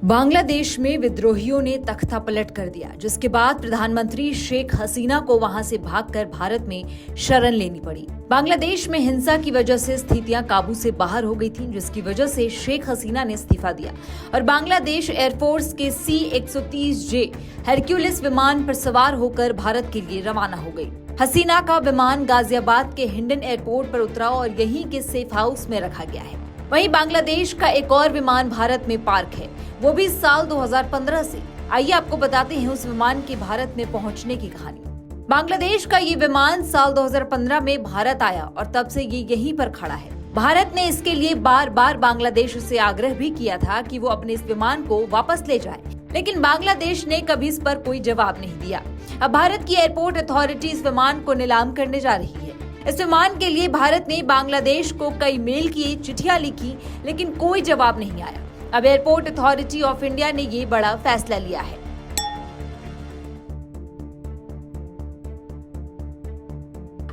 बांग्लादेश में विद्रोहियों ने तख्ता पलट कर दिया, जिसके बाद प्रधानमंत्री शेख हसीना को वहां से भागकर भारत में शरण लेनी पड़ी। बांग्लादेश में हिंसा की वजह से स्थितियां काबू से बाहर हो गई थीं, जिसकी वजह से शेख हसीना ने इस्तीफा दिया और बांग्लादेश एयरफोर्स के C-130J हरक्यूलिस विमान पर सवार होकर भारत के लिए रवाना हो गई। हसीना का विमान गाजियाबाद के हिंडन एयरपोर्ट पर उतरा और यहीं के सेफ हाउस में रखा गया है। वहीं बांग्लादेश का एक और विमान भारत में पार्क है, वो भी साल 2015 से। आइए आपको बताते हैं उस विमान के भारत में पहुंचने की कहानी। बांग्लादेश का ये विमान साल 2015 में भारत आया और तब से ये यहीं पर खड़ा है। भारत ने इसके लिए बार बार बांग्लादेश से आग्रह भी किया था कि वो अपने इस विमान को वापस ले जाए, लेकिन बांग्लादेश ने कभी इस पर कोई जवाब नहीं दिया। अब भारत की एयरपोर्ट अथॉरिटी इस विमान को नीलाम करने जा रही है। इस विमान के लिए भारत ने बांग्लादेश को कई मेल किए, चिट्ठियां लिखी, लेकिन कोई जवाब नहीं आया। अब एयरपोर्ट अथॉरिटी ऑफ इंडिया ने ये बड़ा फैसला लिया है।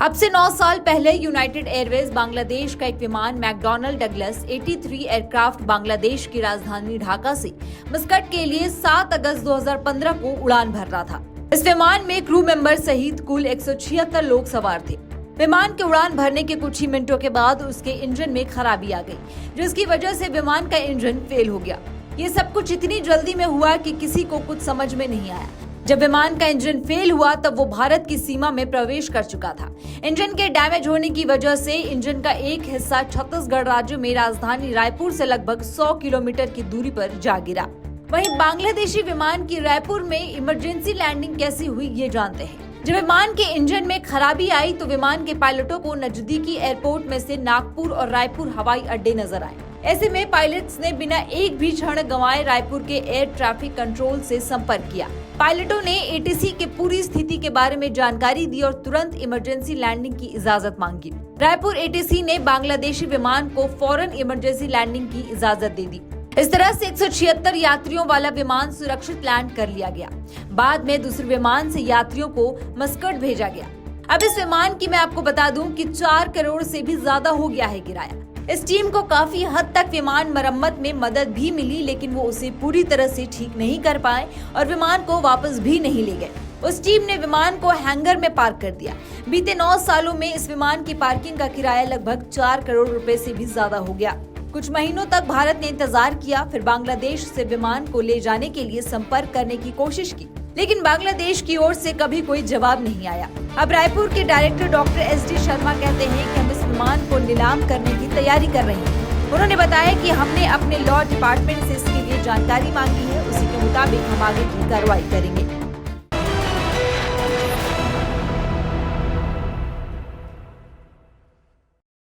अब से 9 साल पहले यूनाइटेड एयरवेज बांग्लादेश का एक विमान मैकडॉनल्ड डगलस 83 एयरक्राफ्ट बांग्लादेश की राजधानी ढाका से मस्कट के लिए 7 अगस्त 2015 को उड़ान भर रहा था। इस विमान में क्रू मेंबर सहित कुल 176 लोग सवार थे। विमान के उड़ान भरने के कुछ ही मिनटों के बाद उसके इंजन में खराबी आ गई, जिसकी वजह से विमान का इंजन फेल हो गया। ये सब कुछ इतनी जल्दी में हुआ कि किसी को कुछ समझ में नहीं आया। जब विमान का इंजन फेल हुआ तब वो भारत की सीमा में प्रवेश कर चुका था। इंजन के डैमेज होने की वजह से इंजन का एक हिस्सा छत्तीसगढ़ राज्य में राजधानी रायपुर से लगभग 100 किलोमीटर की दूरी पर जा गिरा। वहीं बांग्लादेशी विमान की रायपुर में इमरजेंसी लैंडिंग कैसी हुई ये जानते हैं। जब विमान के इंजन में खराबी आई तो विमान के पायलटों को नजदीकी एयरपोर्ट में से नागपुर और रायपुर हवाई अड्डे नजर आए। ऐसे में पायलट्स ने बिना एक भी क्षण गंवाए रायपुर के एयर ट्रैफिक कंट्रोल से संपर्क किया। पायलटों ने ATC के पूरी स्थिति के बारे में जानकारी दी और तुरंत इमरजेंसी लैंडिंग की इजाजत मांगी। रायपुर ATC ने बांग्लादेशी विमान को फौरन इमरजेंसी लैंडिंग की इजाजत दे दी। इस तरह से 176 यात्रियों वाला विमान सुरक्षित लैंड कर लिया गया। बाद में दूसरे विमान से यात्रियों को मस्कट भेजा गया। अब इस विमान की मैं आपको बता दूं कि 4 करोड़ से भी ज्यादा हो गया है किराया। इस टीम को काफी हद तक विमान मरम्मत में मदद भी मिली, लेकिन वो उसे पूरी तरह से ठीक नहीं कर पाए और विमान को वापस भी नहीं ले गए। उस टीम ने विमान को हैंगर में पार्क कर दिया। बीते 9 सालों में इस विमान की पार्किंग का किराया लगभग 4 करोड़ रुपए से भी ज्यादा हो गया। कुछ महीनों तक भारत ने इंतजार किया, फिर बांग्लादेश से विमान को ले जाने के लिए संपर्क करने की कोशिश की, लेकिन बांग्लादेश की ओर से कभी कोई जवाब नहीं आया। अब रायपुर के डायरेक्टर डॉक्टर SD शर्मा कहते हैं कि हम इस विमान को नीलाम करने की तैयारी कर रहे हैं। उन्होंने बताया कि हमने अपने लॉ डिपार्टमेंट से इसके लिए जानकारी मांगी है, उसी के मुताबिक हम आगे की कार्रवाई करेंगे।